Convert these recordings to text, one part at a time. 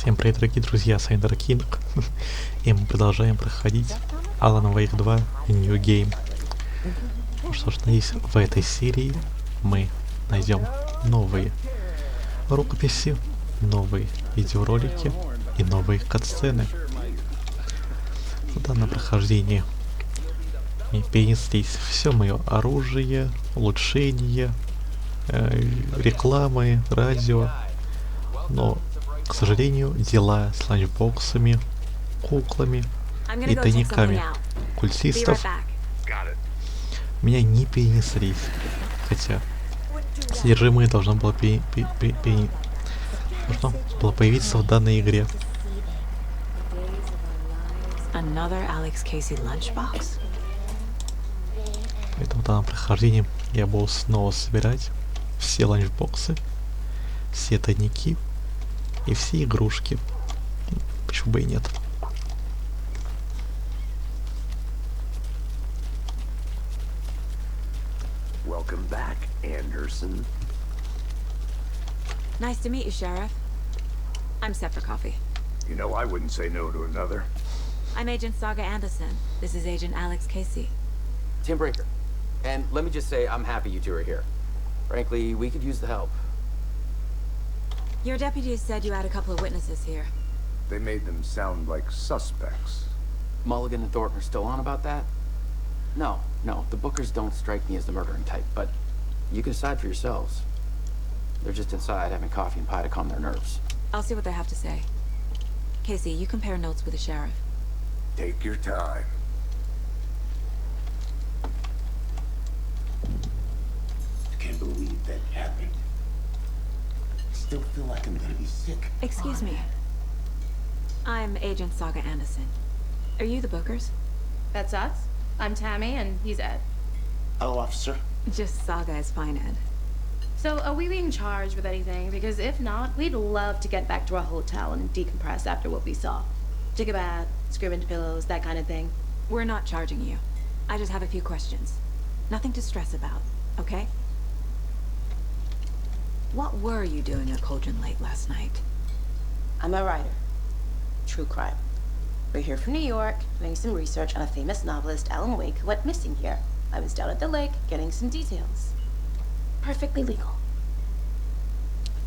Всем привет, дорогие друзья, с вами Кинг, и мы продолжаем проходить Alan Wake 2 New Game. Ну что ж, надеюсь, в этой серии мы найдем новые рукописи, новые видеоролики и новые катсцены. В данном прохождении перенеслись все мое оружие, улучшения, рекламы, радио, но, к сожалению, дела с ланчбоксами, куклами и тайниками культистов меня не перенеслись, хотя содержимое должно было появиться в данной игре. Поэтому в данном прохождении я буду снова собирать все ланчбоксы, все тайники и все игрушки. Почему бы и нет? Welcome back, Anderson. Nice to meet you, Sheriff. I'm set for coffee. You know, I wouldn't say no to another. I'm Agent Saga Anderson. This is Agent Alex Casey. Tim Brinker. And let me just say, I'm happy you two are here. Frankly, we could use the help. Your deputies said you had a couple of witnesses here. They made them sound like suspects. Mulligan and Thornton are still on about that? No, the Bookers don't strike me as the murdering type, but you can decide for yourselves. They're just inside having coffee and pie to calm their nerves. I'll see what they have to say. Casey, you compare notes with the sheriff. Take your time. I can't believe that happened. I still feel like I'm gonna be sick. Excuse me. I'm Agent Saga Anderson. Are you the Bookers? That's us. I'm Tammy, and he's Ed. Hello, officer. Just Saga is fine, Ed. So, are we being charged with anything? Because if not, we'd love to get back to our hotel and decompress after what we saw. Take a bath, scream into pillows, that kind of thing. We're not charging you. I just have a few questions. Nothing to stress about, okay? What were you doing at Cauldron Lake last night? I'm a writer. True crime. We're here from New York, doing some research on a famous novelist, Alan Wake, who went missing here. I was down at the lake, getting some details. Perfectly legal.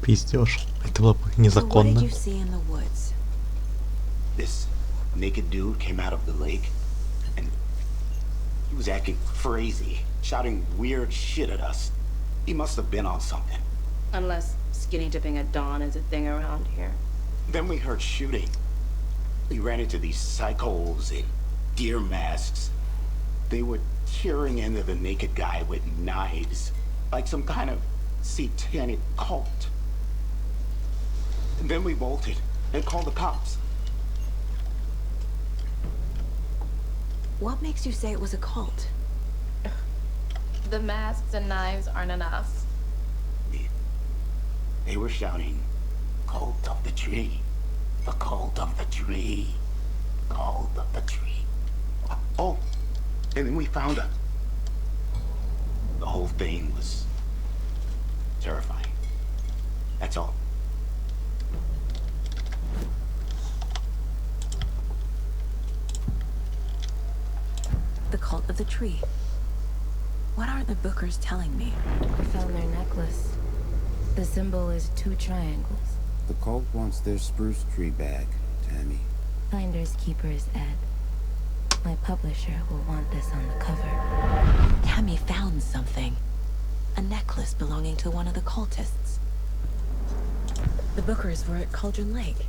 Пиздёж. Это было бы So what незаконно. did you see in the woods? This naked dude came out of the lake, and he was acting crazy, shouting weird shit at us. He must have been on something. Unless skinny dipping at dawn is a thing around here. Then we heard shooting. We ran into these psychos in deer masks. They were tearing into the naked guy with knives, like some kind of satanic cult. And then we bolted and called the cops. What makes you say it was a cult? The masks and knives aren't enough. They were shouting, "Cult of the tree, the cult of the tree, cult of the tree." Oh, and then we found her. The whole thing was terrifying. That's all. The cult of the tree. What are the Bookers telling me? I found their necklace. The symbol is 2 triangles. The cult wants their spruce tree back, Tammy. Finders keepers, Ed. My publisher will want this on the cover. Tammy found something. A necklace belonging to one of the cultists. The Bookers were at Cauldron Lake.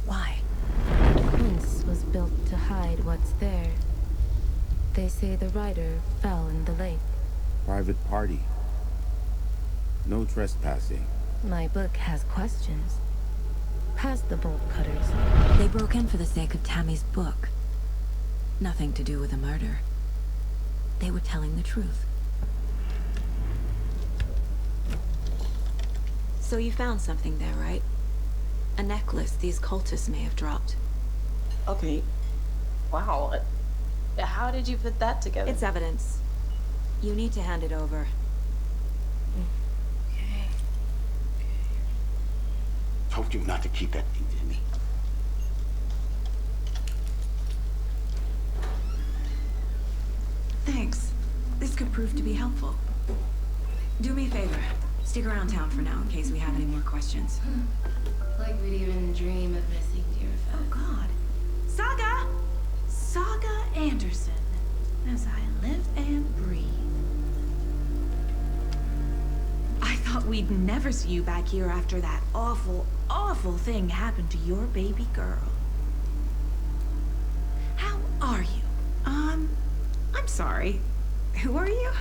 Why? The quince was built to hide what's there. They say the writer fell in the lake. Private party. No trespassing. My book has questions. Past the bolt cutters. They broke in for the sake of Tammy's book. Nothing to do with a murder. They were telling the truth. So you found something there, right? A necklace these cultists may have dropped. Okay. Wow. How did you put that together? It's evidence. You need to hand it over. Told you not to keep that thing to me. This could prove to be helpful. Do me a favor. Stick around town for now in case we have any more questions. Like we'd even dream of missing dear Oh, friends. God. Saga! Saga Anderson. As I live and breathe. I thought we'd never see you back here after that awful, awful thing happened to your baby girl. How are you? I'm sorry. Who are you?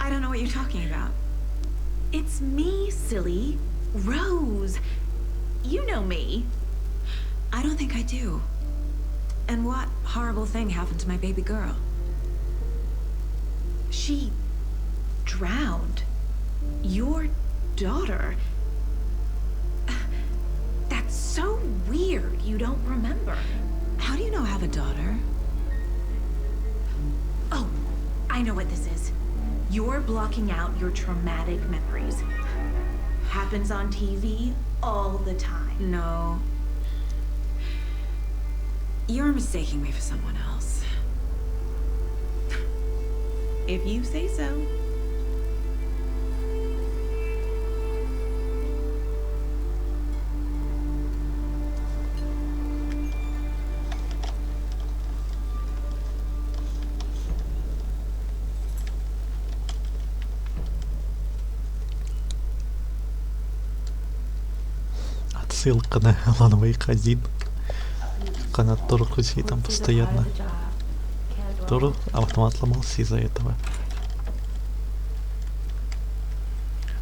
I don't know what you're talking about. It's me, silly. Rose. You know me. I don't think I do. And what horrible thing happened to my baby girl? She drowned. Your daughter. That's so weird you don't remember. How do you know I have a daughter? Oh, I know what this is. You're blocking out your traumatic memories. Happens on TV all the time. No. You're mistaking me for someone else. If you say so. Ссылка на Alan Wake 1. Канал тоже крутит там постоянно. Тоже автомат ломался из-за этого.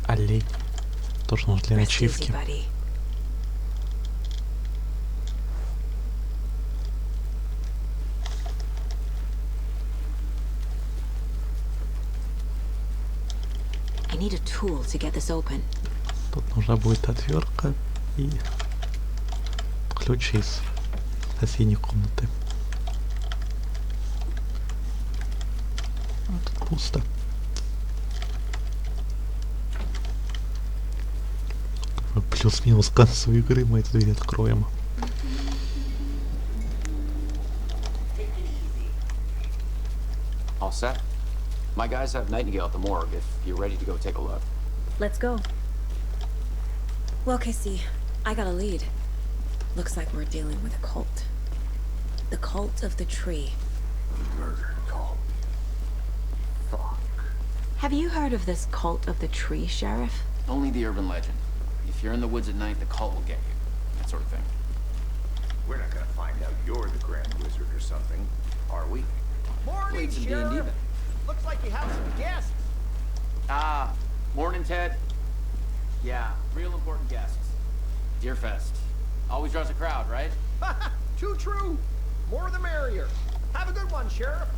Олень. Тоже нужно для ачивки. I need a tool to get this open. Тут нужна будет отвертка и ключ из соседней комнаты. А тут пусто. Плюс-минус к концу игры мы эту дверь откроем. All set. My guys have Nightingale at the morgue if you're ready to go take a look. Let's go. Well, Casey, I got a lead. Looks like we're dealing with a cult. The cult of the tree. Murder cult. Fuck. Have you heard of this cult of the tree, Sheriff? Only the urban legend. If you're in the woods at night, the cult will get you. That sort of thing. We're not gonna find out you're the Grand Wizard or something, are we? Morning, Played some D&D Sheriff. then. Looks like you have some guests. Ah, morning, Ted. Yeah, real important guests. Deerfest. Always draws a crowd, right? Too true. More the merrier. Have a good one, Sheriff.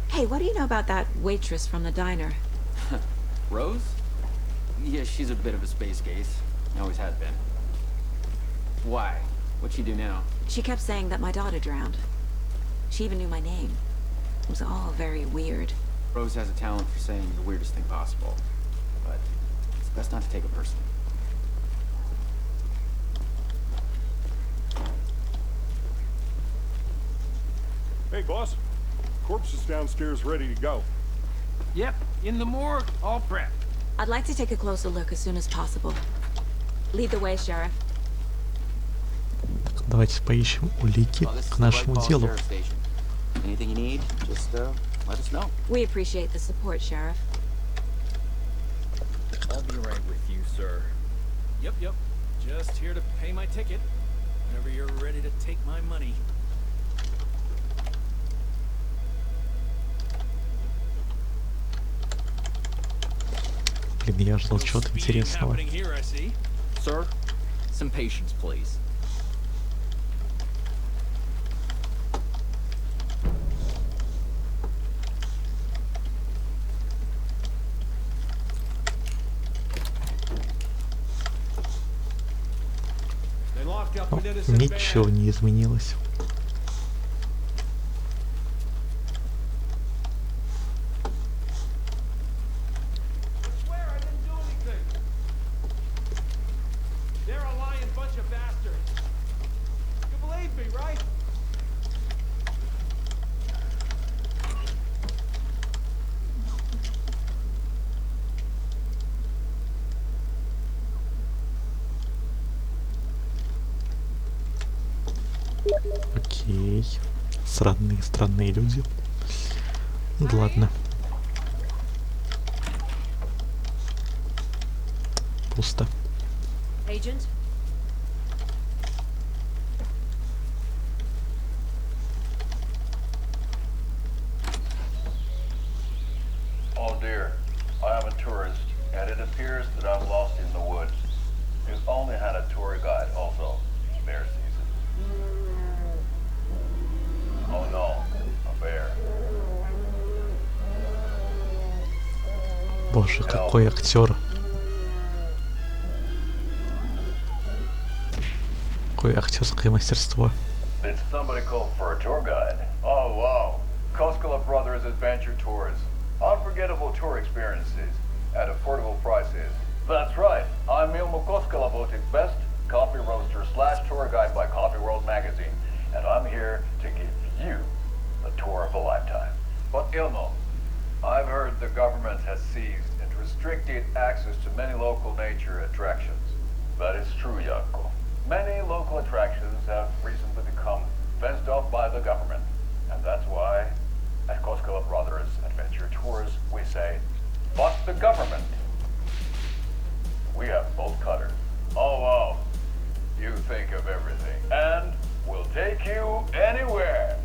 Hey, what do you know about that waitress from the diner? Rose? Yeah, she's a bit of a space case. Always has been. Why? What'd she do now? She kept saying that my daughter drowned. She even knew my name. It was all very weird. Rose has a talent for saying the weirdest thing possible. But it's best not to take it personally. Hey, boss. Corpse is downstairs ready to go. Yep, in the morgue, all prepped. I'd like to take a closer look as soon as possible. Lead the way, Sheriff. Так, давайте поищем улики Well, this is к the нашему White Falls делу. Sheriff Station. Anything you need, just let us know. We appreciate the support, Sheriff. I'll be right with you, sir. Yep. Just here to pay my ticket. Whenever you're ready to take my money. Блин, я ждал чего-то интересного. Sir, some patience, please. Ну, ничего не изменилось. They're a lying bunch of bastards. You believe me, right? Окей. Странные люди. Ну да ладно. Пусто. Agent? Oh dear, I am a tourist, and it appears that I'm lost in the woods. We've only had a tour guide also. Bear season. Oh no, a bear. Боже, какой актер. Какое актерское мастерство. Did somebody call for a tour guide? Oh wow, Koskela Brothers Adventure Tours. Unforgettable tour experiences at affordable prices. That's right, I'm Ilmo Koskela Voted Best Coffee Roaster / Tour Guide by Coffee World Magazine, and I'm here to give you the tour of a lifetime. But Ilmo, I've heard the government has seized and restricted access to many local nature attractions. That is true, Janko. Many local attractions have recently become fenced off by the government, and that's why at Koskela Brothers Adventure Tours we say, fuck the government. We have bolt cutters. Oh wow, you think of everything, and we'll take you anywhere.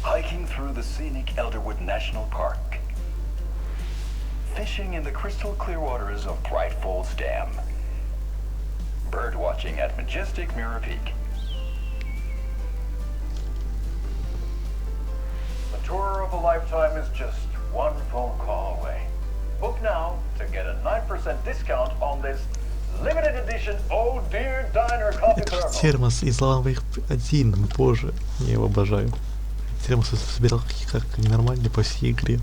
Hiking through the scenic Elderwood National Park. Fishing in the crystal clear waters of Bright Falls Dam. Bird watching at majestic Mirror Peak. The tour of a lifetime is just one phone call away. Book now to get a 9% discount on this limited edition Oh Dear Diner coffee Это же thermal. термос из Alan Wake 1, боже, я его обожаю. Термос я собирал как ненормальный по всей игре.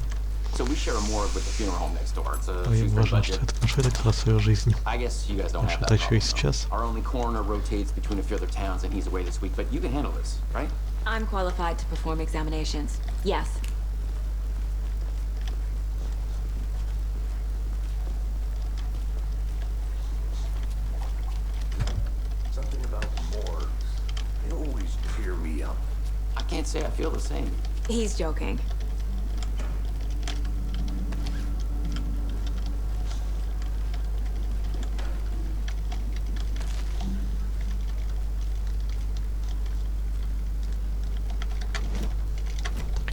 So we share a morgue with the funeral home next door. It's a Ой, few боже, budget. что это, что я так в свою жизнь? I guess you guys don't have Что that это еще и problem, сейчас? though. Our only coroner rotates between a few other towns, and he's away this week. But you can handle this, right? I'm qualified to perform examinations. Yes. Something about morgues. They always tear me up. I can't say I feel the same. He's joking.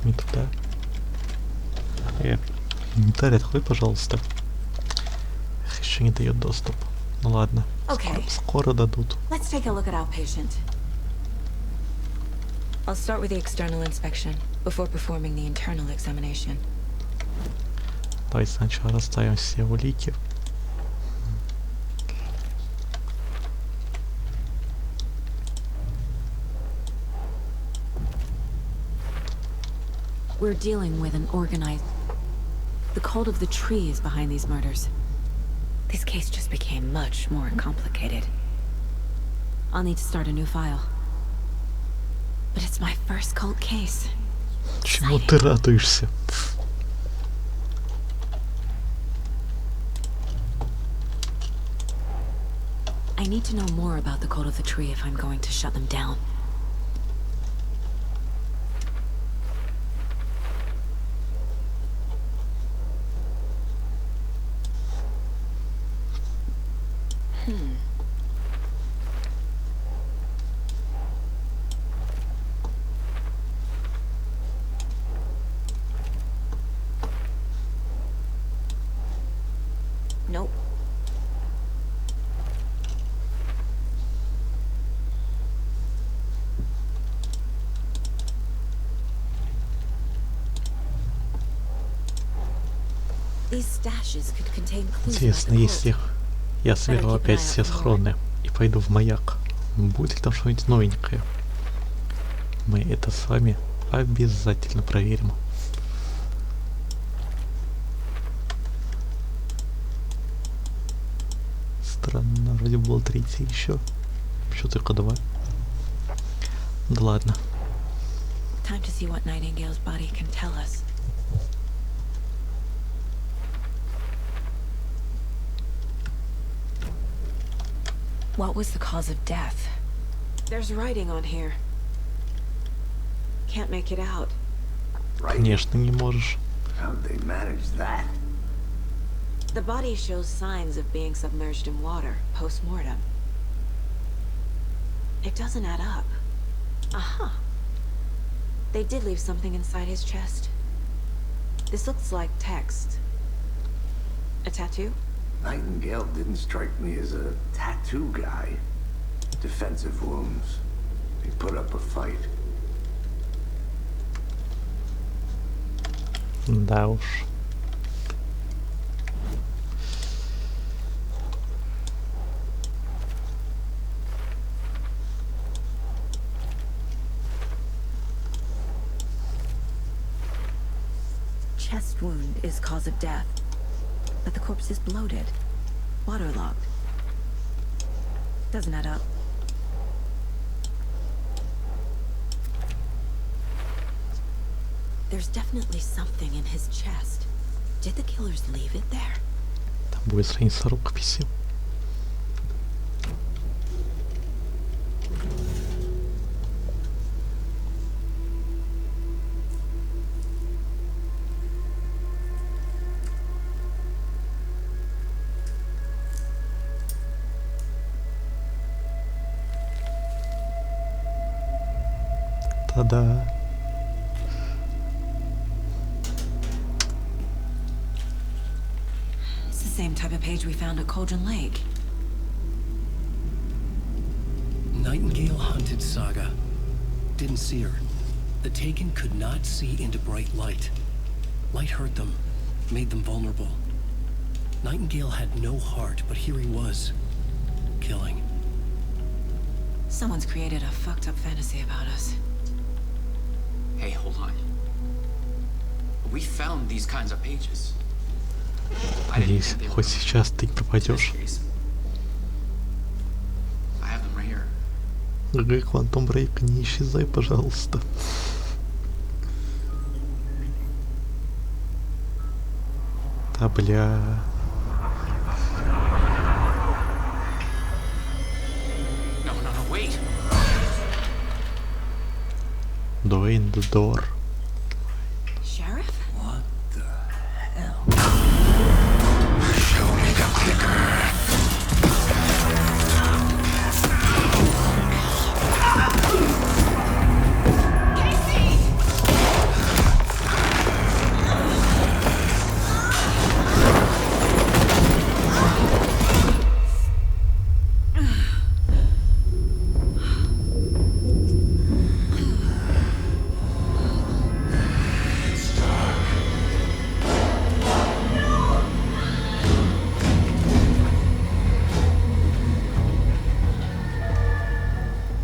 Не туда. Инвентарь открой, пожалуйста. Эх, еще не дает доступ. Ну ладно. Okay. Скоро дадут. Let's take a look at our patient. I'll start with the external inspection before performing the internal examination. Давай сначала расставим все улики. We're dealing with an organized... The cult of the tree is behind these murders. This case just became much more complicated. I'll need to start a new file. But it's my first cult case. Чему ты радуешься? I need to know more about the cult of the tree if I'm going to shut them down. Nope. These stashes could contain clues. Интересно, если я соберу опять все схроны и пойду в маяк, будет ли там что-нибудь новенькое? Мы это с вами обязательно проверим. Странно, вроде было третий еще. Еще только два. Да ладно. Time to see what Nightingale's body can tell us. What was the cause of death? There's writing on here. Can't make it out. Конечно, не можешь. How'd they manage that? The body shows signs of being submerged in water post-mortem. It doesn't add up. Aha. They did leave something inside his chest. This looks like text. A tattoo? Nightingale didn't strike me as a tattoo guy. Defensive wounds. He put up a fight. Да уж. Chest wound is cause of death, but the corpse is bloated, waterlogged. Doesn't add up. There's definitely something in his chest. Did the killers leave it there? Там будет страница рукописи. Та-да. It's the same type of page we found at Cauldron Lake. Nightingale hunted Saga. Didn't see her. The Taken could not see into bright light. Light hurt them, made them vulnerable. Nightingale had no heart, but here he was, killing. Someone's created a fucked up fantasy about us. Hey, hold on. We found these kinds of pages. Надеюсь, хоть сейчас ты не пропадешь. I have them right here. ГГ, Quantum Break, не исчезай, пожалуйста. Да бля. No, wait. Дуэйн Дор. Sheriff? What the hell? Show me the clicker.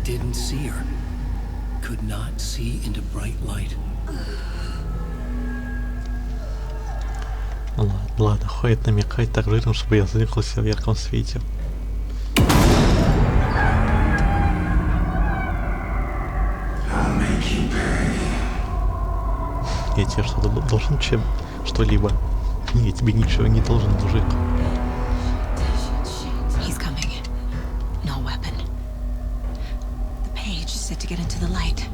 Didn't see her. Could not see into bright light. Ладно, хватит намекать так жирно, чтобы я зыркался в ярком свете. Я тебе что-то должен что-либо? Я тебе ничего не должен, мужик. He's coming. No weapon. The page said to get into the light.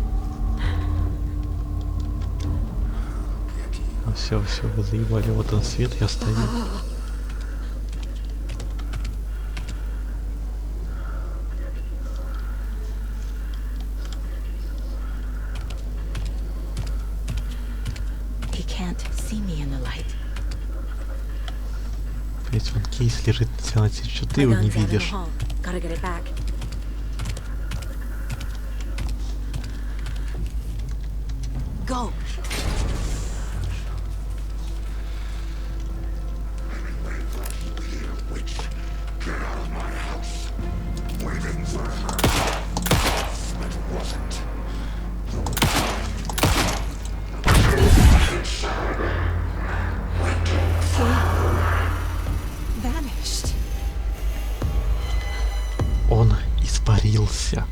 Все, вы заебали, вот он свет, я стою. He can't see me in the light. Ведь вон кейс лежит на темноте, что ты его не видишь. Gotta get it back. Go. Vanished. Он испарился.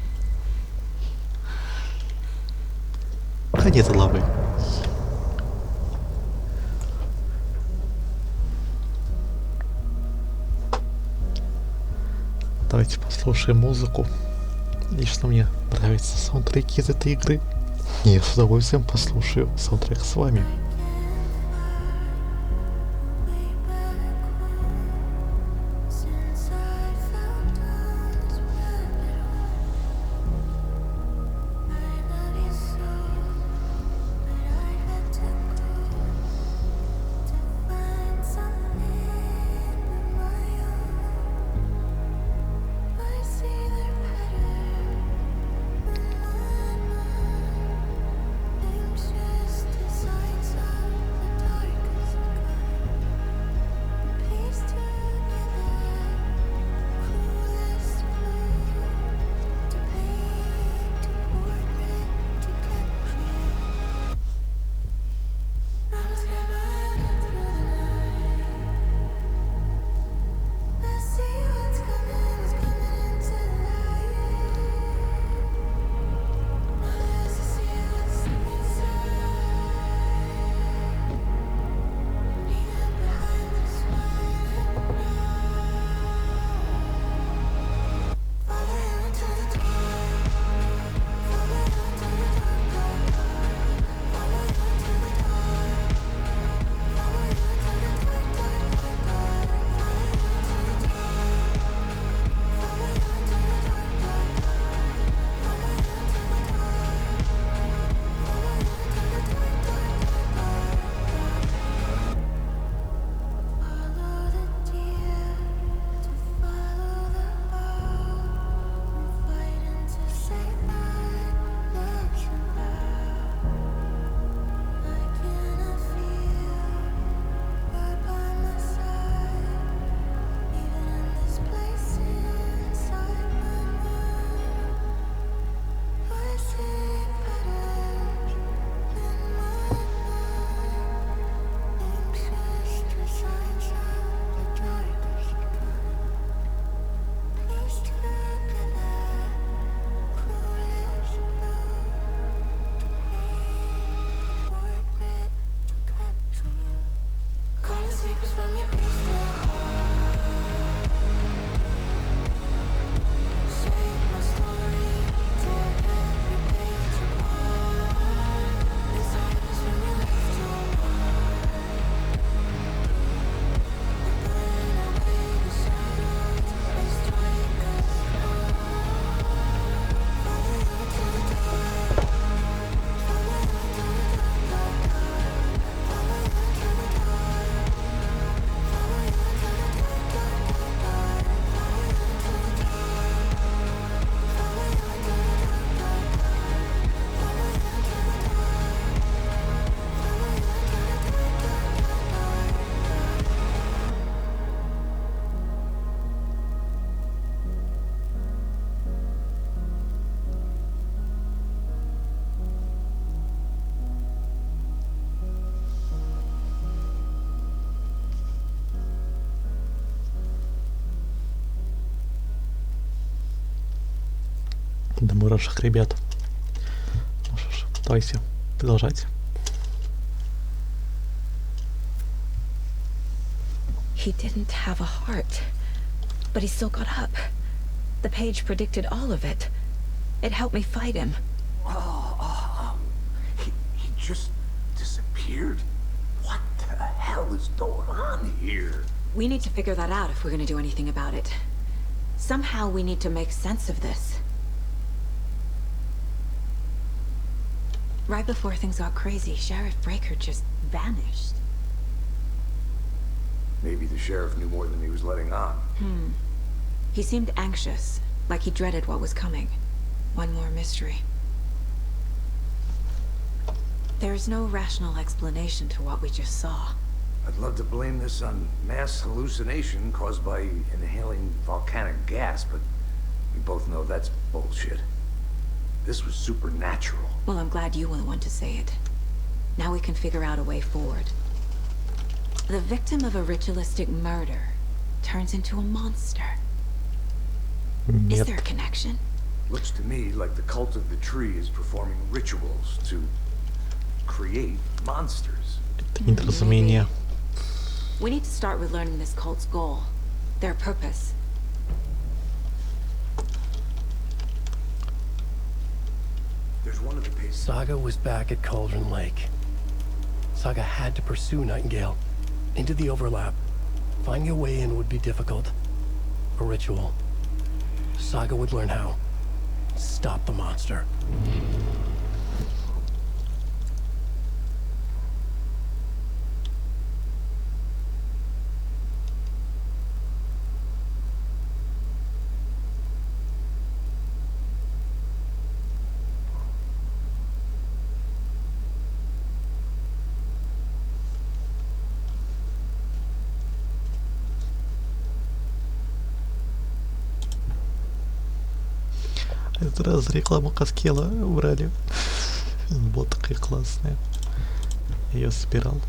Конец главы. давайте послушаем музыку. Лично мне нравятся саундтреки из этой игры. И я с удовольствием послушаю саундтрек с вами. До мурашек, ребят. Ну что ж, давайте продолжать. He didn't have a heart, but he still got up. The page predicted all of it. It helped me fight him. He just disappeared? What the hell is going on here? We need to figure that out if we're going to do anything about it. Somehow we need to make sense of this. Right before things got crazy, Sheriff Breaker just vanished. Maybe the sheriff knew more than he was letting on. He seemed anxious, like he dreaded what was coming. One more mystery. There's no rational explanation to what we just saw. I'd love to blame this on mass hallucination caused by inhaling volcanic gas, but we both know that's bullshit. This was supernatural. Well, I'm glad you were the one to say it. Now we can figure out a way forward. The victim of a ritualistic murder turns into a monster. Is there a connection? Looks to me like the cult of the tree is performing rituals to create monsters. Недоразумение. We need to start with learning this cult's goal, their purpose. Saga was back at Cauldron Lake. Saga had to pursue Nightingale into the overlap. Finding a way in would be difficult. A ritual. Saga would learn how. Stop the monster. Этот раз рекламу Каскела убрали. Вот такая классная. Я ее собирал.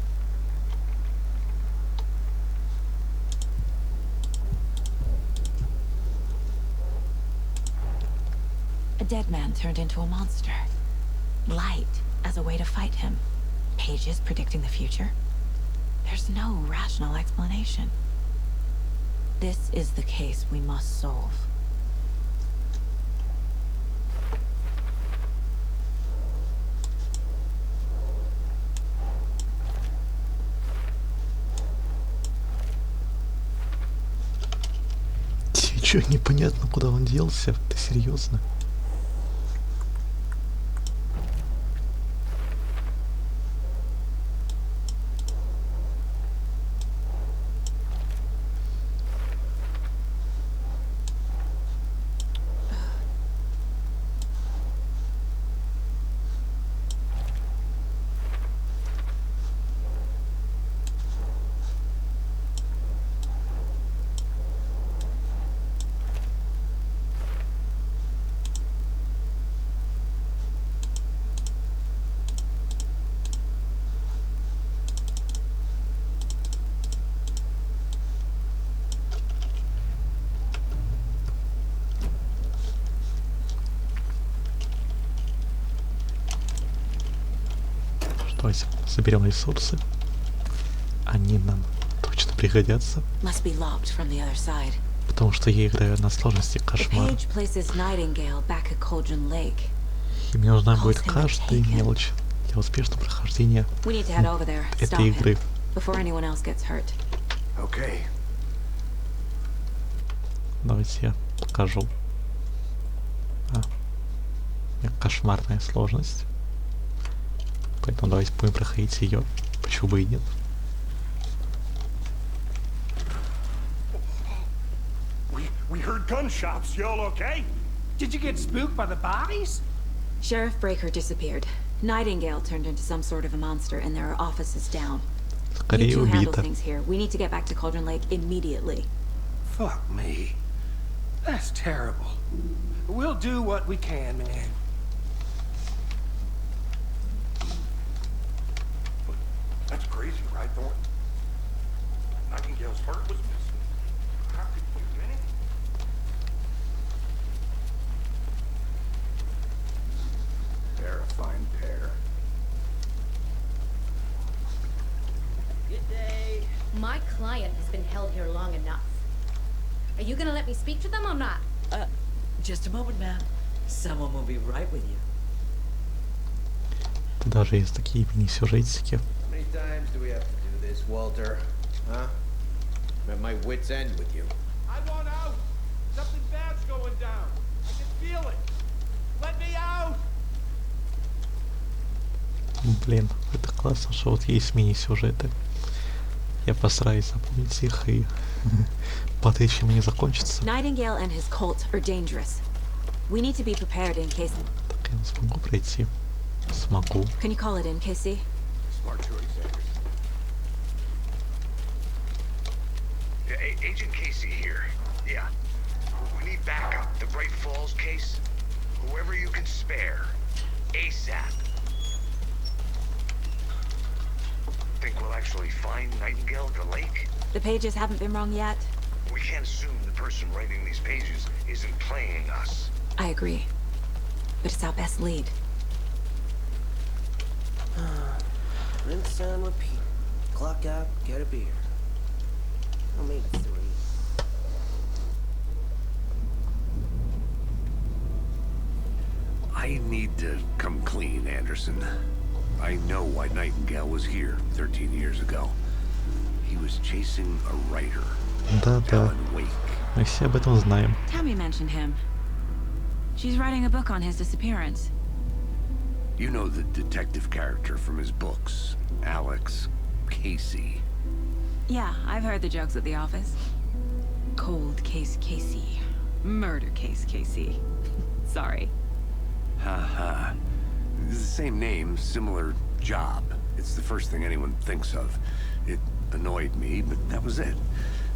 A dead man turned into a monster. Light as a way to fight him. Pages predicting the future. There's no rational explanation. This is the case we must solve. Чё, непонятно, куда он делся? Ты серьезно? Давайте соберем ресурсы. Они нам точно пригодятся. Потому что я играю на сложности кошмар. И мне нужна будет каждая мелочь для успешного прохождения этой игры. Давайте я покажу. Кошмарная сложность. Поэтому давайте будем проходить ее. Почему бы и нет? We heard gunshots. Y'all okay? Did you get spooked by the bodies? Sheriff Breaker disappeared. Nightingale turned into some sort of a monster, and there are offices down. You two handle things here. We need to get back to Cauldron Lake immediately. Fuck me. That's terrible. We'll do what we can, man. That's crazy, right, Thornton? Nightingale's heart was missing. How could you do anything? Terrifying pair. Good day. My client has been held here long enough. Are you gonna let me speak to them or not? Just a moment, ma'am. Someone will be right with you. Даже есть такие мини-сюжетики. How many times do we have to do this, Walter? Huh? I'm at my wit's end with you. I want out. Something bad's going down. I can feel it. Let me out. Блин, это классно, что вот есть мини-сюжеты. Я постараюсь запомнить их и потом чем они закончатся. Nightingale and his cult are dangerous. We need to be prepared in case. Так я смогу пройти. Смогу. Can you call it in, Casey? Smart choice, Sanders. Agent Casey here. Yeah. We need backup. The Bright Falls case. Whoever you can spare. ASAP. Think we'll actually find Nightingale at the lake? The pages haven't been wrong yet. We can't assume the person writing these pages isn't playing us. I agree. But it's our best lead. Rinse and repeat. Clock out, get a beer. I'll make it 3. I I need to come clean, Anderson. I know why Nightingale was here 13 years ago. He was chasing a writer, Alan Wake. Мы все об этом знаем. Tammy mentioned him. She's writing a book on his disappearance. You know the detective character from his books, Alex Casey. Yeah, I've heard the jokes at the office. Cold case Casey. Murder case Casey. Sorry. Haha. The same name, similar job. It's the first thing anyone thinks of. It annoyed me, but that was it.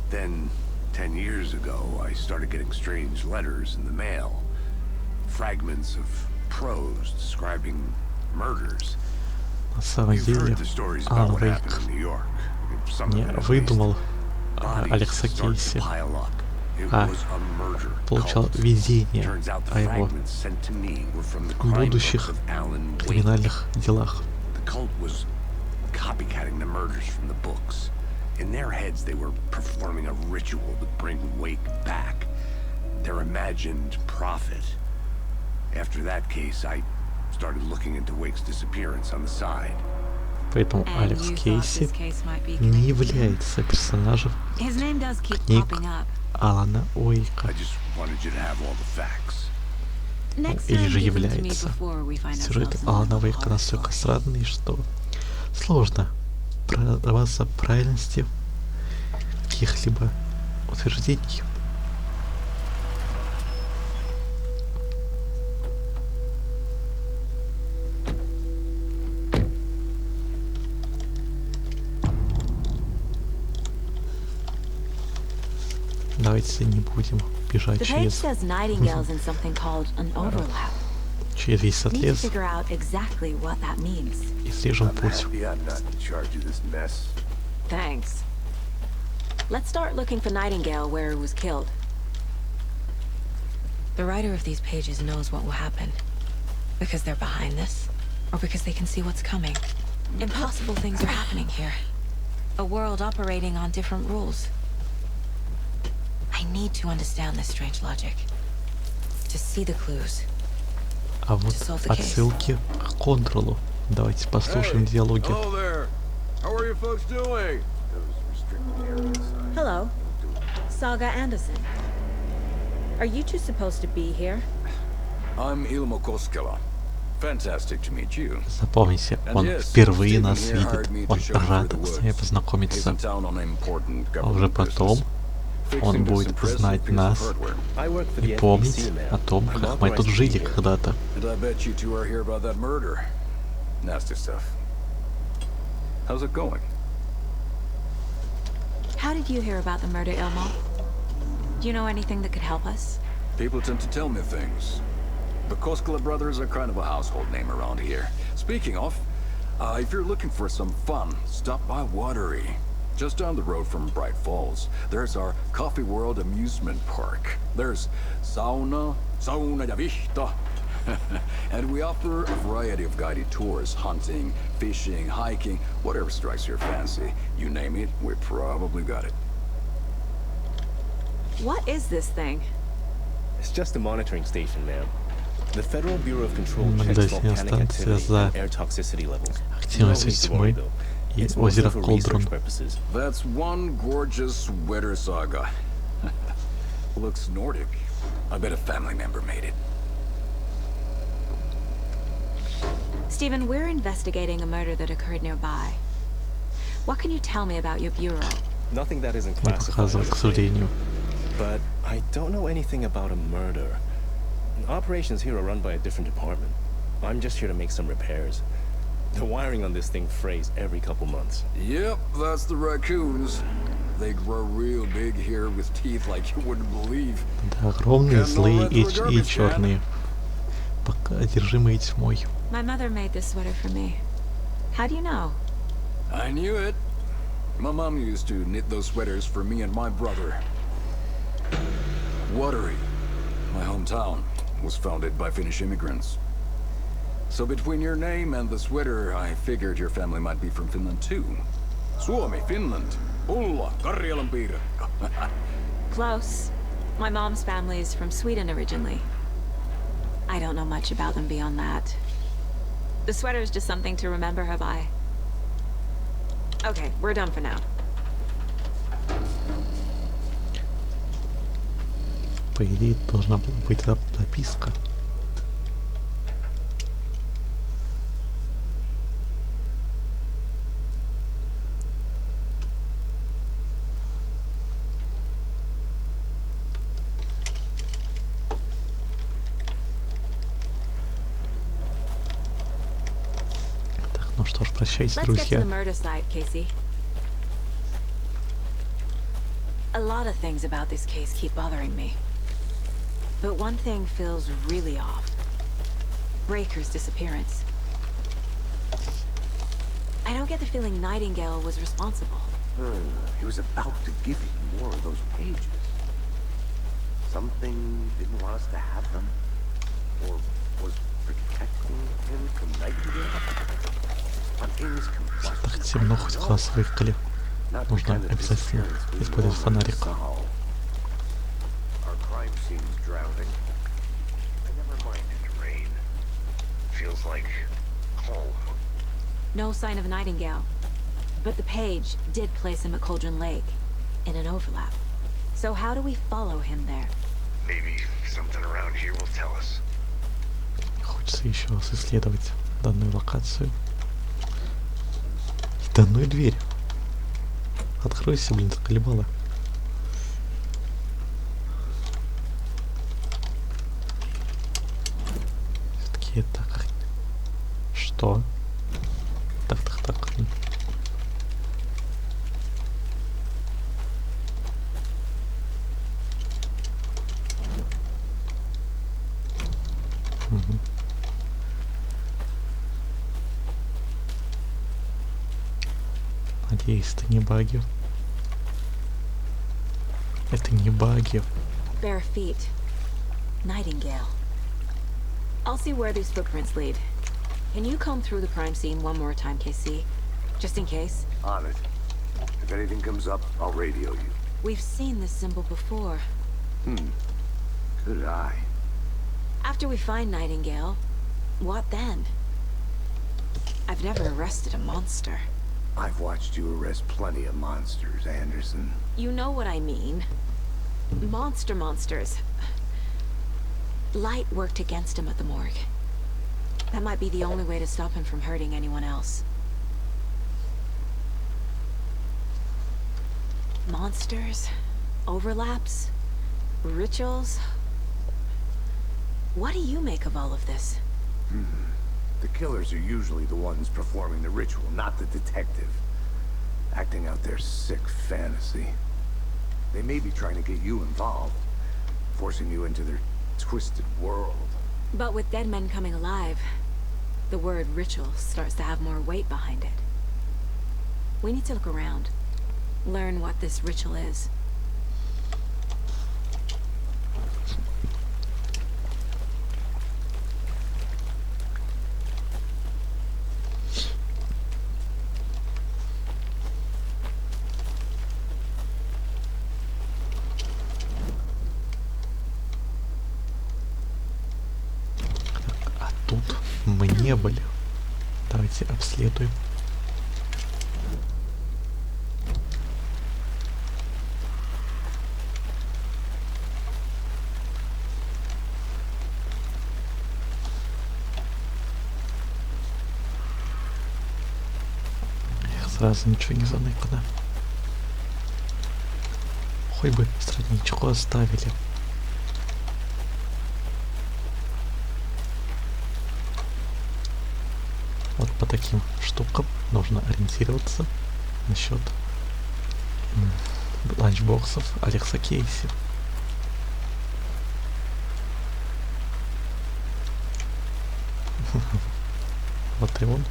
Then, 10 years ago, I started getting strange letters in the mail. Fragments of prose describing murders. На самом деле, Алан Вейк не выдумал Алекса Кейси, а получал видение о его будущих криминальных делах. In their heads, they were performing a ritual to bring Wake back. Their imagined prophet. After that case, I started looking into Wake's disappearance on the side. Поэтому Алекс Кейси не является персонажем книг Алана Уэйка. Ну, или же является. Сюжет Алана Уэйка настолько странный, что сложно прорваться правильности каких-либо утверждений. Давайте не будем бежать через весь отрез и слежем путь. Thanks. Let's start looking for Nightingale where he was killed. The writer of these pages knows what will happen. Because they're behind this, or because they can see what's coming. Impossible things are happening here. A world operating on different rules. I need to understand this strange logic. To see the clues. А вот отсылки к контролу. Давайте послушаем диалоги. How are you folks doing? Hello, Saga Anderson. Are you two supposed to be here? I'm Ilmo Koskela. Fantastic to meet you. Запомните, он впервые нас видит. Он рад с нами познакомиться. А уже потом он будет знать нас и помнить о том, как мы тут жили когда-то. How's it going? How did you hear about the murder, Ilmo? Do you know anything that could help us? People tend to tell me things. The Koskela brothers are kind of a household name around here. Speaking of, if you're looking for some fun, stop by Watery. Just down the road from Bright Falls, there's our Coffee World amusement park. There's sauna ja vihta. And we offer a variety of guided tours, hunting, fishing, hiking, whatever strikes your fancy. You name it, we probably got it. What is this thing? It's just a monitoring station, ma'am. The Federal Bureau of Control checks volcanic activity and air toxicity levels. Активность тьмы и озеро Колдрон. That's one gorgeous sweater, Saga. Looks Nordic. I bet a family member made it. Stephen, we're investigating a murder that occurred nearby. What can you tell me about your bureau? Nothing that isn't classified. But I don't know anything about a murder. Operations here are run by a different department. I'm just here to make some repairs. The wiring on this thing frays every couple months. Yep, that's the raccoons. They grow real big here with teeth like you wouldn't believe. Да, огромные, злые и черные. Пока одержимые тьмой. My mother made this sweater for me. How do you know? I knew it. My mom used to knit those sweaters for me and my brother. Watery, my hometown, was founded by Finnish immigrants. So between your name and the sweater, I figured your family might be from Finland too. Suomi, Finland. Ulla, Karjalan piirakka. Close. My mom's family is from Sweden originally. I don't know much about them beyond that. The sweater is just something to remember her by. Okay, we're done for now. По идее, должна быть записка. Так, ну что ж, прощайте, друзья. A lot of things about this case keep bothering me. But one thing feels really off. Breaker's disappearance. I don't get the feeling Nightingale was responsible. He was about to give you more of those pages. Something didn't want us to have them? Or was protecting him from Nightingale? Something's complex. Так темно, хоть глаз выколи. Нужно обязательно использовать фонарик. No sign of Nightingale, but the page did place him at Cauldron Lake in an overlap. So how do we follow him there? Maybe something around here will tell us. Хочется еще раз исследовать данную локацию. И данную дверь. Откройся, блин, заколебала. Все-таки это как... Что? Так. Угу. Надеюсь, это не баги. Это не баги. Bare feet. Nightingale. I'll see where these footprints lead. Can you comb through the crime scene one more time, KC? Just in case? On it. If anything comes up, I'll radio you. We've seen this symbol before. Good eye. After we find Nightingale, what then? I've never arrested a monster. I've watched you arrest plenty of monsters, Anderson. You know what I mean. Monsters. Light worked against him at the morgue. That might be the only way to stop him from hurting anyone else. Monsters, overlaps, rituals. What do you make of all of this? The killers are usually the ones performing the ritual, not the detective. Acting out their sick fantasy. They may be trying to get you involved, forcing you into their twisted world. But with dead men coming alive, the word ritual starts to have more weight behind it. We need to look around, learn what this ritual is. Мы не были. Давайте обследуем. Сразу ничего не заныкано. Хоть бы страничку оставили. Вот по таким штукам нужно ориентироваться насчет ланчбоксов Алекса Кейси. Вот и он.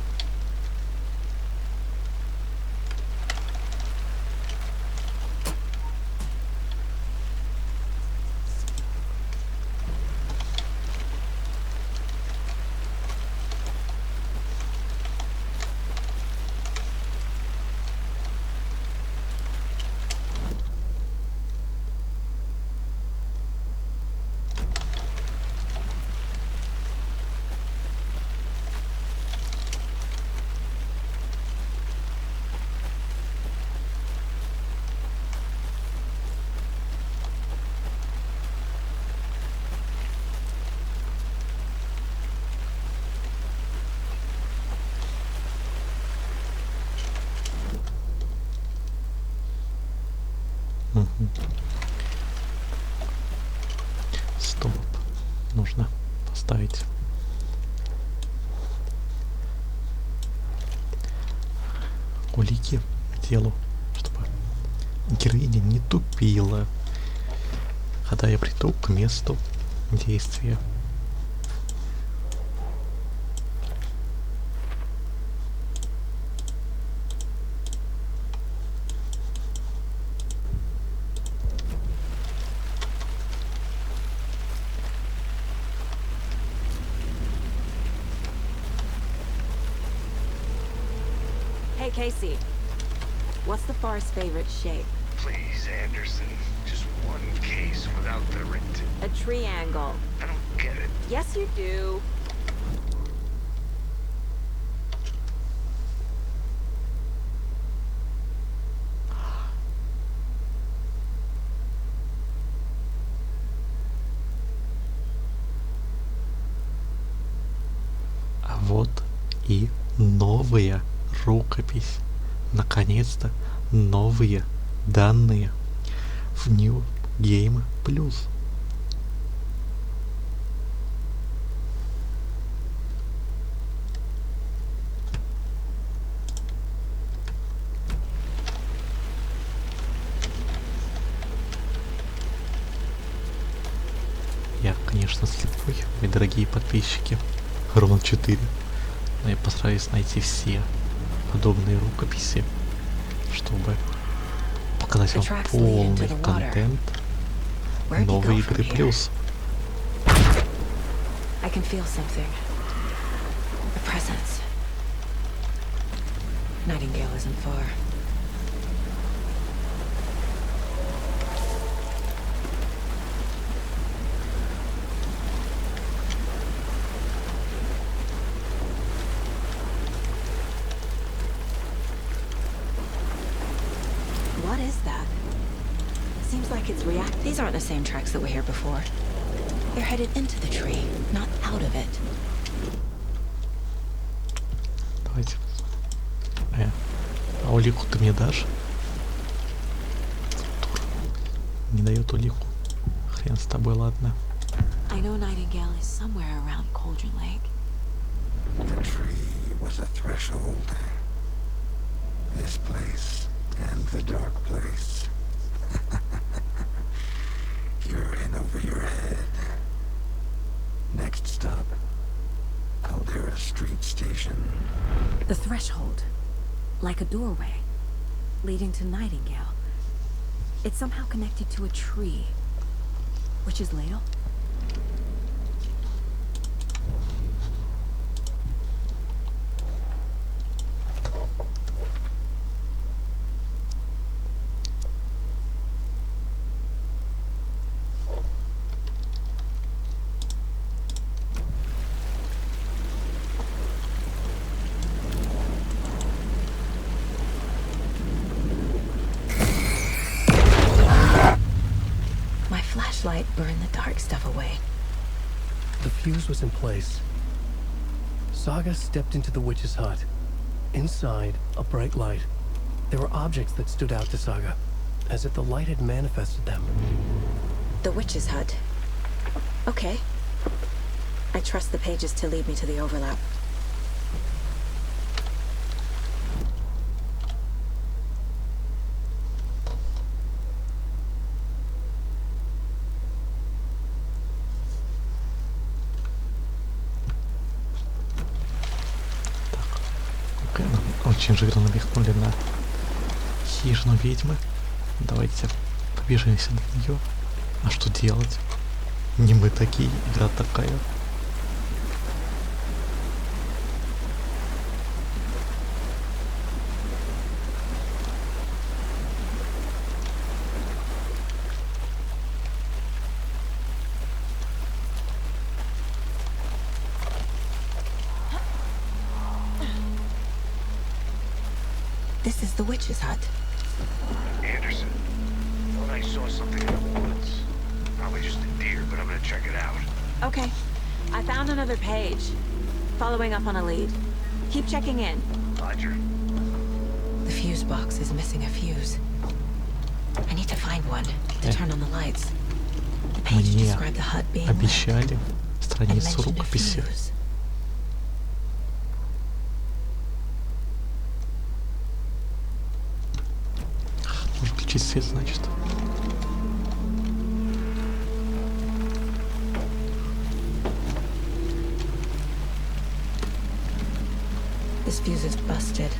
Стоп. Нужно поставить улики к делу, чтобы героиня не тупила, когда я приду к месту действия. Hey, Casey. What's the far's favorite shape? Please, Anderson. Just one case without the rent. A triangle. I don't get it. Yes, you do. А вот и новая рукопись. Наконец-то новые данные в New Game Plus. Я, конечно, слепой, мои дорогие подписчики. Ровно 4. Но я постараюсь найти все подобные рукописи, чтобы показать вам полный контент новой игры плюс. I can feel something. A presence. Nightingale isn't far. What is that? Seems like it's These aren't the same tracks that were here before. They're headed into the tree, not out of it. Давайте. А улику ты мне дашь? Не дает улику. Хрен с тобой, ладно. I know Nightingale is somewhere around Cauldron Lake. The tree was a threshold. This place and the dark place. You're in over your head. Next stop, Caldera Street Station. The threshold, like a doorway, leading to Nightingale. It's somehow connected to a tree. Witch's Ladle? Light burn the dark stuff away. The fuse was in place. Saga stepped into the witch's hut. Inside, a bright light. There were objects that stood out to Saga, as if the light had manifested them. The witch's hut. Okay. I trust the pages to lead me to the overlap. Очень жирно набегнули на хижину ведьмы. Давайте побежимся до нее. А что делать? Не мы такие, игра такая. This is the witch's hut. Anderson, thought I saw something in the woods. Probably just a deer, but I'm gonna check it out. Okay. I found another page. Following up on a lead. Keep checking in. Roger. The fuse box is missing a fuse. I need to find find one to turn on the lights. The page Мне described the hut being lit обещали and страницу mentioned a рукописи. fuse. Нужно включить свет, значит. This fuse is busted.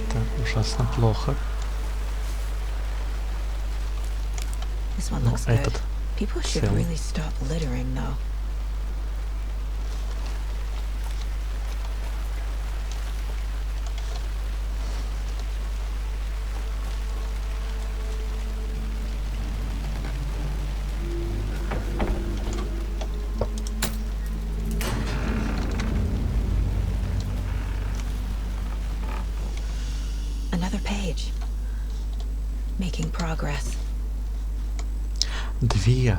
Это ужасно плохо. This one Но looks good. этот People should целый. really stop littering, though. Another page. Making progress. Две.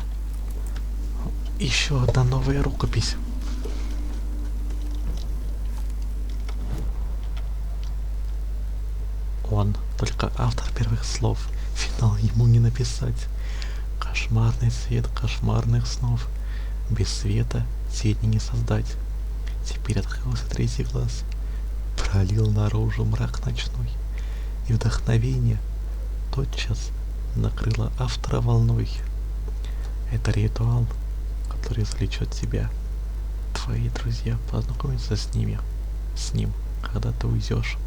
Еще одна новая рукопись. Он только автор первых слов. Финал ему не написать. Кошмарный свет кошмарных снов. Без света тени не создать. Теперь открылся третий глаз. Пролил наружу мрак ночной. И вдохновение тотчас накрыло автора волной. Это ритуал, который извлечет тебя. Твои друзья познакомятся с ним, когда ты уйдешь.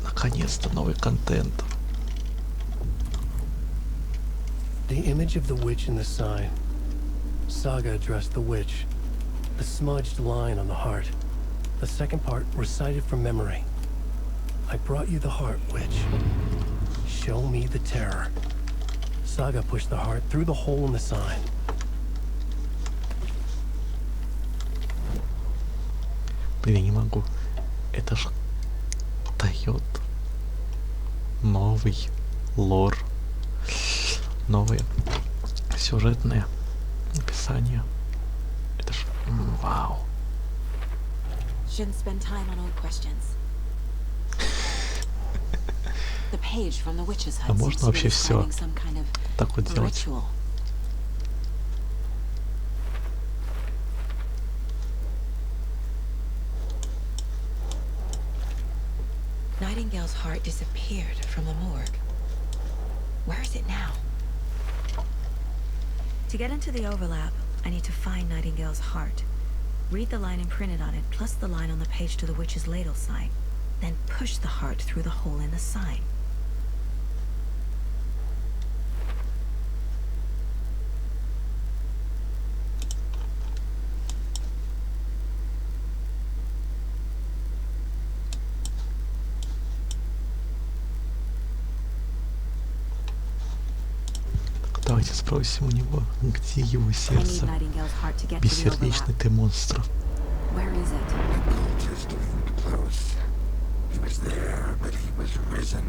Наконец-то новый контент. The image of the witch in the sign. Saga addressed the witch. The smudged line on the heart. The second part recited from memory. I brought you the heart, witch. Show me the terror. Saga pushed the heart through the hole in the sign. Блин, я не могу. Это ж дает новый лор, новое сюжетное описание. Это ж вау. Shouldn't spend time on old questions. The page from the witch's hut А можно вообще все describing some kind of так вот делать? ritual. Nightingale's heart disappeared from the morgue. Where is it now? To get into the overlap, I need to find Nightingale's heart. Read the line imprinted on it, plus the line on the page to the witch's ladle sign. Then push the heart through the hole in the sign. Давайте спросим у него, где его сердце. Бессердечный ты монстр. Where is it? Just close. He was there, but he was risen.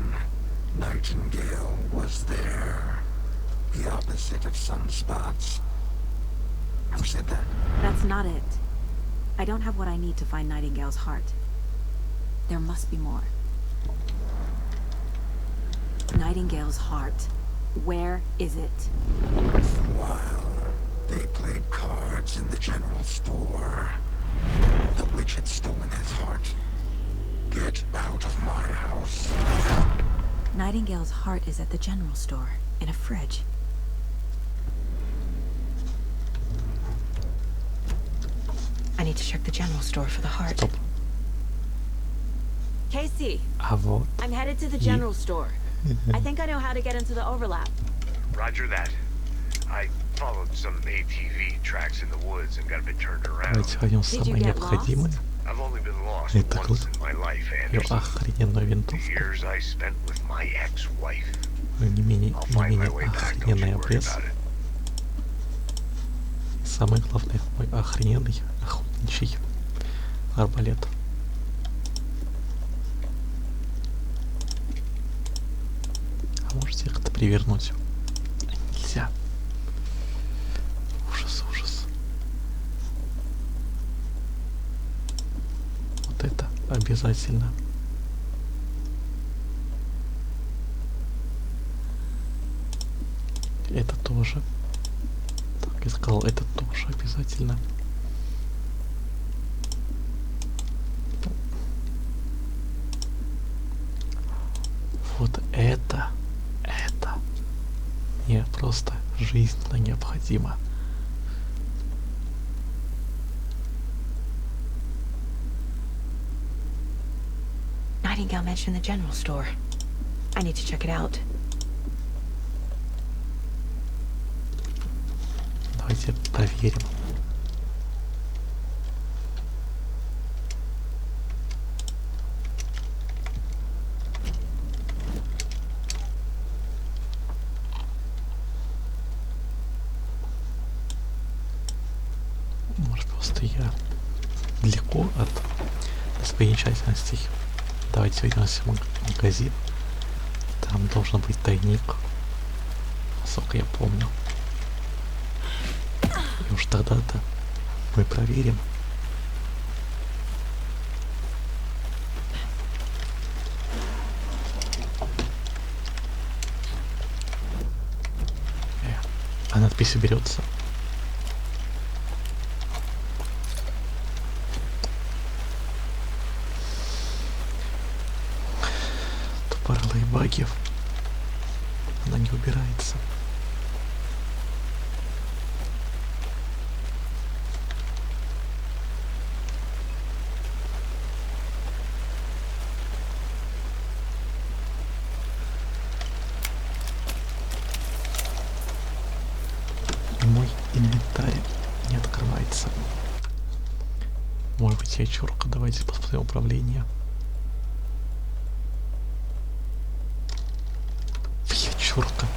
Nightingale was there. The opposite of sunspots. Who said that? That's not it. I don't have what I need to find Nightingale's heart. There must be more. Nightingale's heart. Where is it? Once in a while, they played cards in the general store. The witch had stolen his heart. Get out of my house. Nightingale's heart is at the general store, in a fridge. I need to check the general store for the heart. Стоп. Casey, А вот. I'm headed to the general store. I think I know how to get into the overlap. Roger that. I followed some ATV tracks in the woods and got a bit turned around. Давайте возьмем самое необходимое. I've only been lost Это once in my life, ее Anderson. охрененную The винтовку. years I spent with my ex-wife. Не менее охрененный обрез. И самое главное, мой охрененный охотничий арбалет. А можете как-то привернуть? Нельзя. Ужас, ужас. Вот это обязательно. это тоже. Так, я сказал, это тоже обязательно. Вот это мне просто жизненно необходимо. Nightingale mentioned the general store. I need to check it out. Давайте проверим. Может, просто я далеко от достопримечательностей. Давайте вернемся в магазин. Там должен быть тайник, насколько я помню. И уж тогда-то мы проверим. А надпись уберется. Тупорылые баги. Она не убирается. Мой инвентарь не открывается. Может быть, я чурка. Давайте посмотрим управление. Я чурка.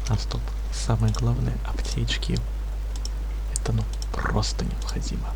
А стоп, самое главное, аптечки. Это ну просто необходимо.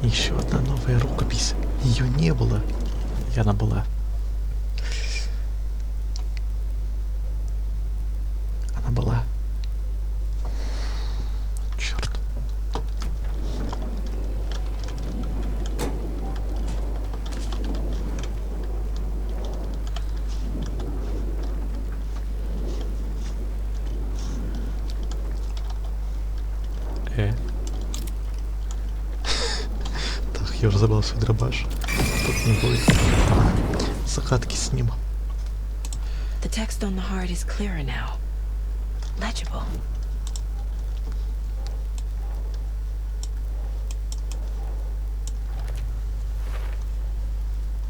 Еще одна новая рукопись. Ее не было. И она была. Она была. Черт. Я уже забыл свой дробаш. Тут не будет. Загадки с ним. The text on the heart is clearer now. Legible.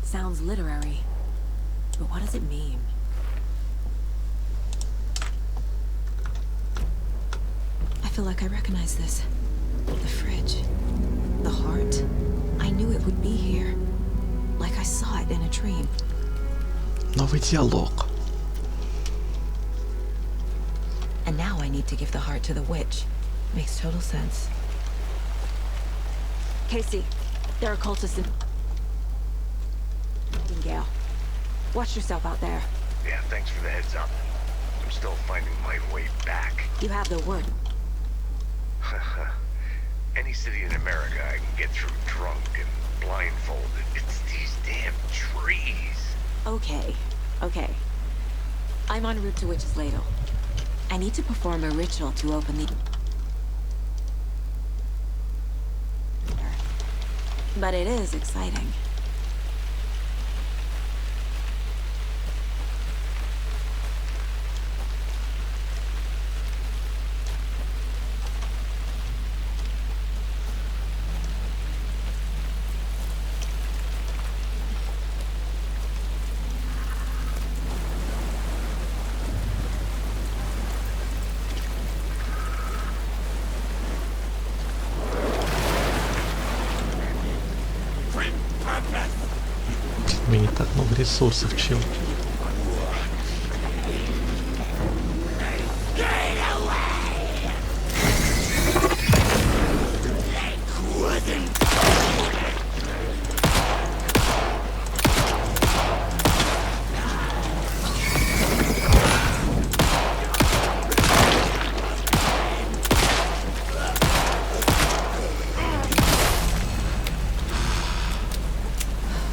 Sounds literary, but what does it mean? I feel like I recognize this. The fridge. The heart. I knew it would be here. Like I saw it in a dream. Новый диалог. And now I need to give the heart to the witch. Makes total sense. Casey, there are cultists in... Gale. Watch yourself out there. Yeah, thanks for the heads up. I'm still finding my way back. You have the word. Any city in America I can get through drunk and blindfolded. It's these damn trees. Okay, okay. I'm en route to Witch's Ladle. I need to perform a ritual to open the... But it is exciting. У меня не так много ресурсов, чел.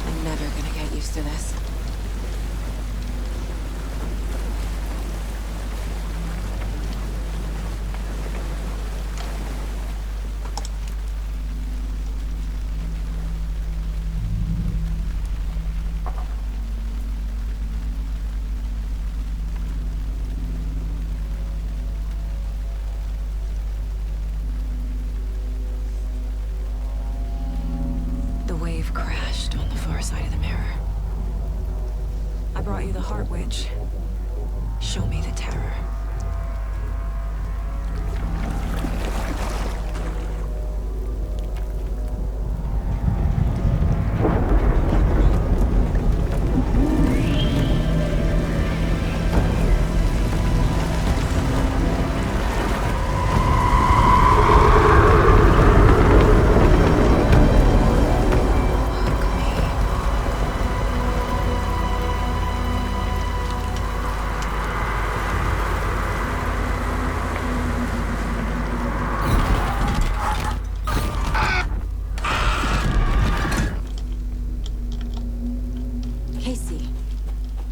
I'm never gonna get used to this. The wave crashed on the far side of the mirror. I brought you the Heart Witch. Show me the terror. Casey,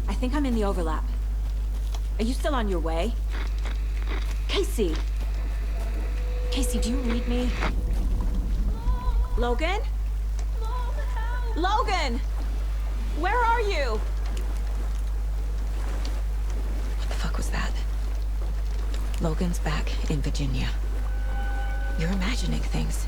I think I'm in the overlap. Are you still on your way? Casey! Casey, do you read me? Logan? Logan! Where are you? What the fuck was that? Logan's back in Virginia. You're imagining things.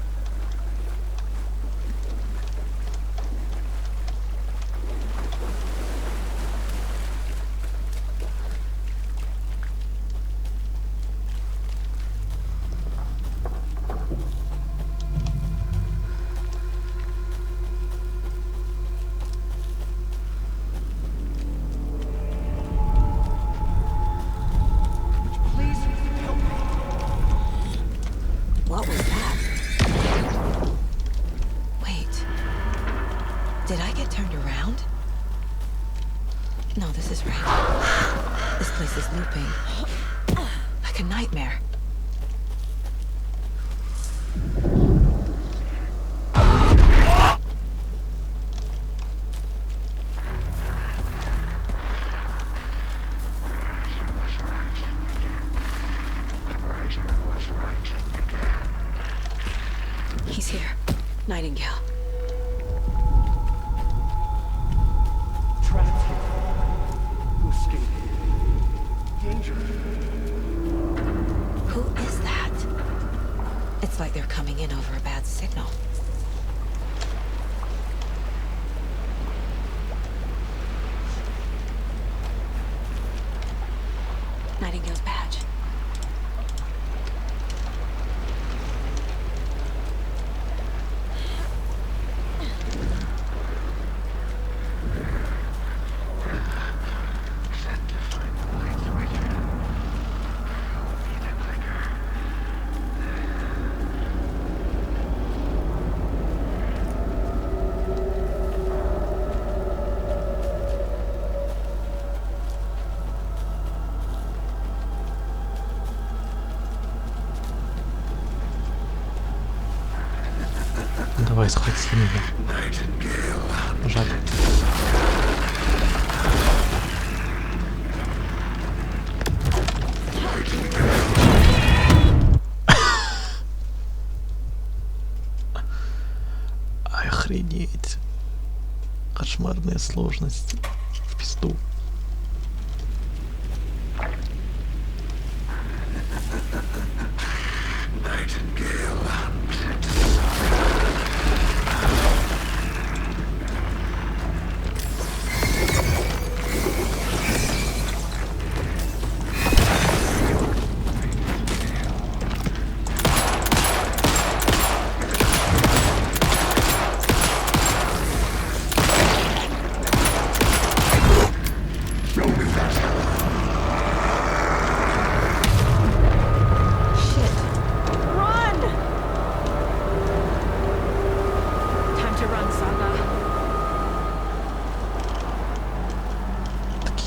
What was that? Wait. Did I get turned around? No, this is right. This place is looping. Like a nightmare. He's here. Nightingale. Trapped here. Who escaped? Danger. Who is that? It's like they're coming in over a bad signal. Nightingale's badge. Давай, сходи с ними. Жаль. Ах, Охренеть. Кошмарные сложности. В пизду.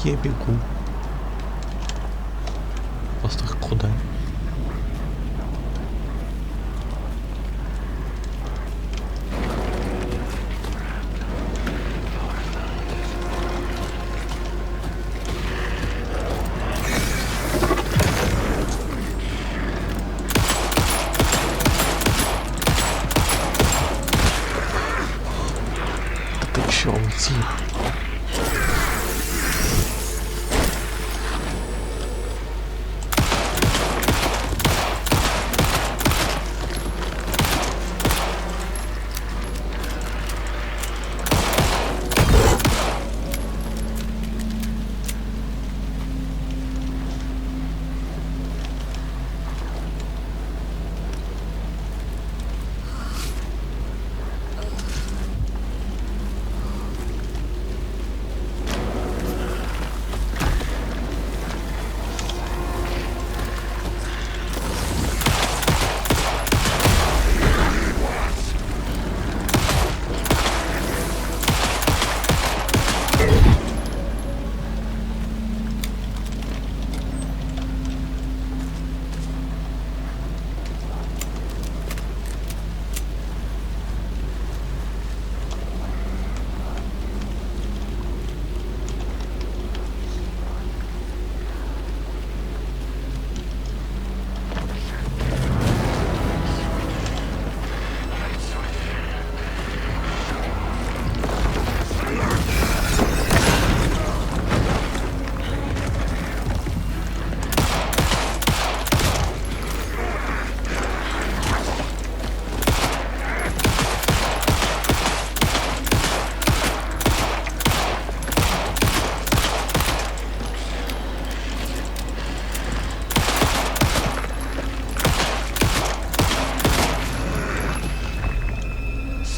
Я бегу. Просто куда? Да ты чё, уйди?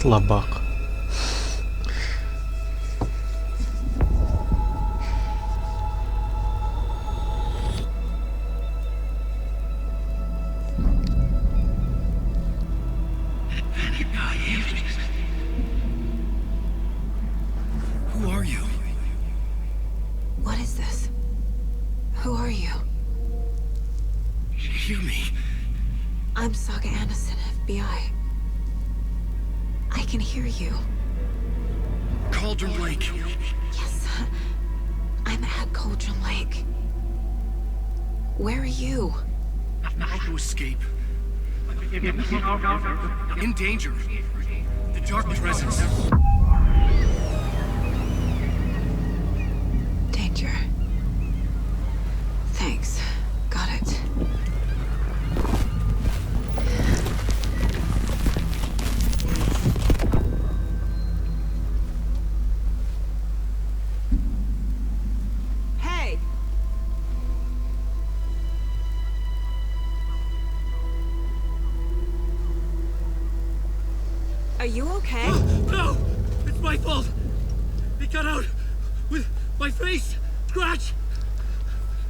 Слабак. Who are you? What is this? Who are you? Hear me. I'm Saga Anderson, FBI. I can hear you. Cauldron Lake. Yes, I'm at Cauldron Lake. Where are you? To escape. In danger. The dark presence. Danger. Thanks. Got it. Hey! Are you okay? No! It's my fault! It got out with my face! Scratch!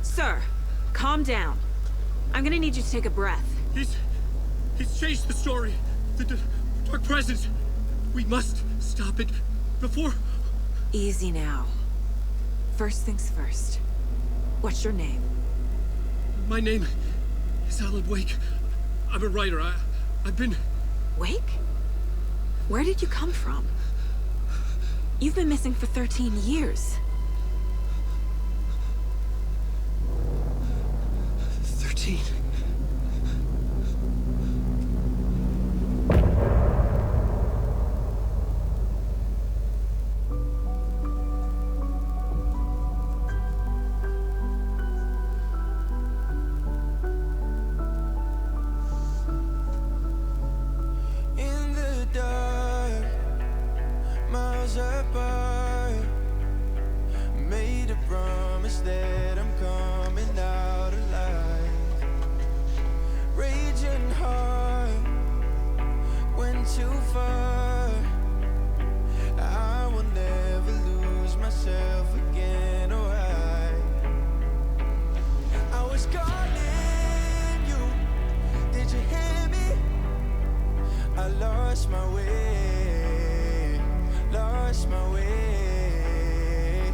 Sir, calm down. I'm gonna need you to take a breath. He's changed the story. The dark presence. We must stop it before... Easy now. First things first. What's your name? My name is Alan Wake. I'm a writer. I've been... Wake? Where did you come from? You've been missing for 13 years. 13. worlds apart. Made a promise that I'm coming out alive. Raging heart went too far. I will never lose myself again, or I was calling you. Did you hear me? I lost my way, lost my way.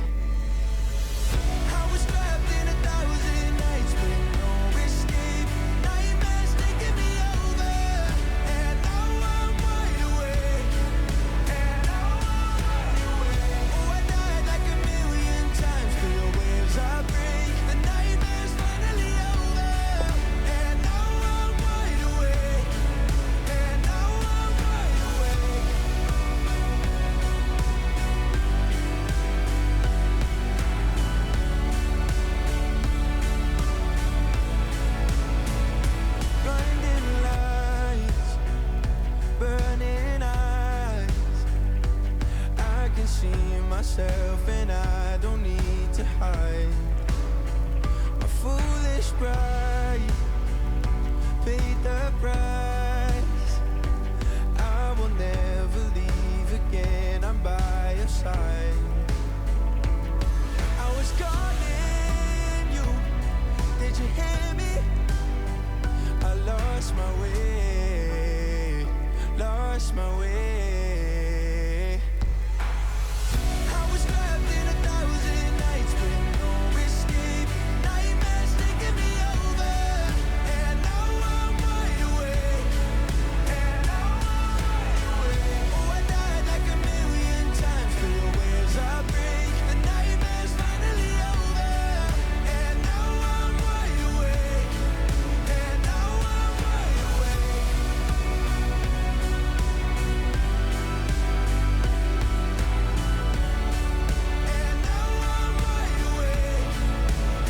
I was trapped in 1,000 nights with no escape. Nightmares taking me over, and now I'm wide awake. And now I'm wide awake. Oh, I died like 1,000,000 times through the waves I break. The nightmare's finally over, and now I'm wide awake. And now I'm wide awake. Blinding lights, burning eyes. I can see myself and I don't need to hide. My foolish pride paid the price. I will never leave again, I'm by your side. I was calling you, did you hear me? I lost my way, lost my way. I was trapped in 1,000 nights with no escape. Nightmares taking me over, and now I'm wide awake. And now I'm wide awake. Oh, I died like 1,000,000 times through the waves I break. The nightmare's finally over, and now I'm wide awake. And now I'm wide awake. And now I'm wide awake.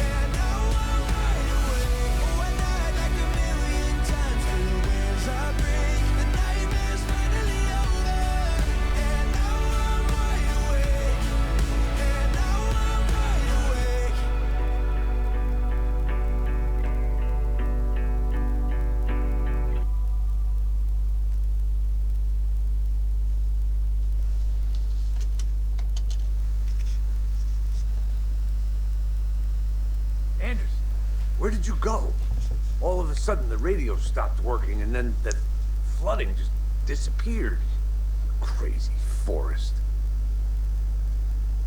And now I'm wide awake. Oh, I died like 1,000,000 times through the waves I break. The nightmare's finally over, and now I'm wide awake. And now I'm wide awake. Anderson, where did you go? All of a sudden the radio stopped working and then the flooding just disappeared. Crazy forest.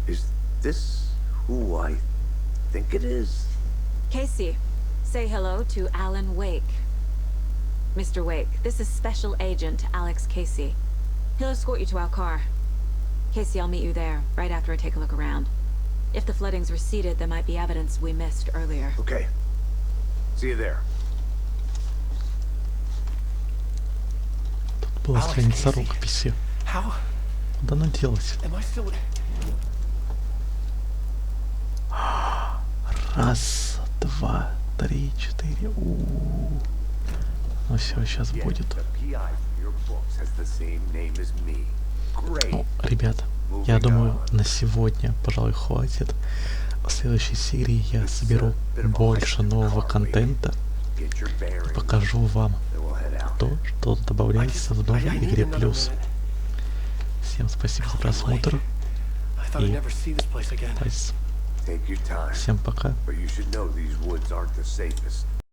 Is this who I think it is? Casey, say hello to Alan Wake. Mr. Wake, this is Special Agent Alex Casey. He'll escort you to our car. Casey, I'll meet you there, right after I take a look around. If the flooding's receded, there might be evidence we missed earlier. Okay. See you there. Тут была страница рукописи. Куда она делась? Раз, два, три, четыре. Ну все, сейчас будет. Ну, ребята, я думаю, на сегодня, пожалуй, хватит. В следующей серии я соберу больше нового контента и покажу вам то, что добавляется в новой игре плюс. Всем спасибо за просмотр и всем пока.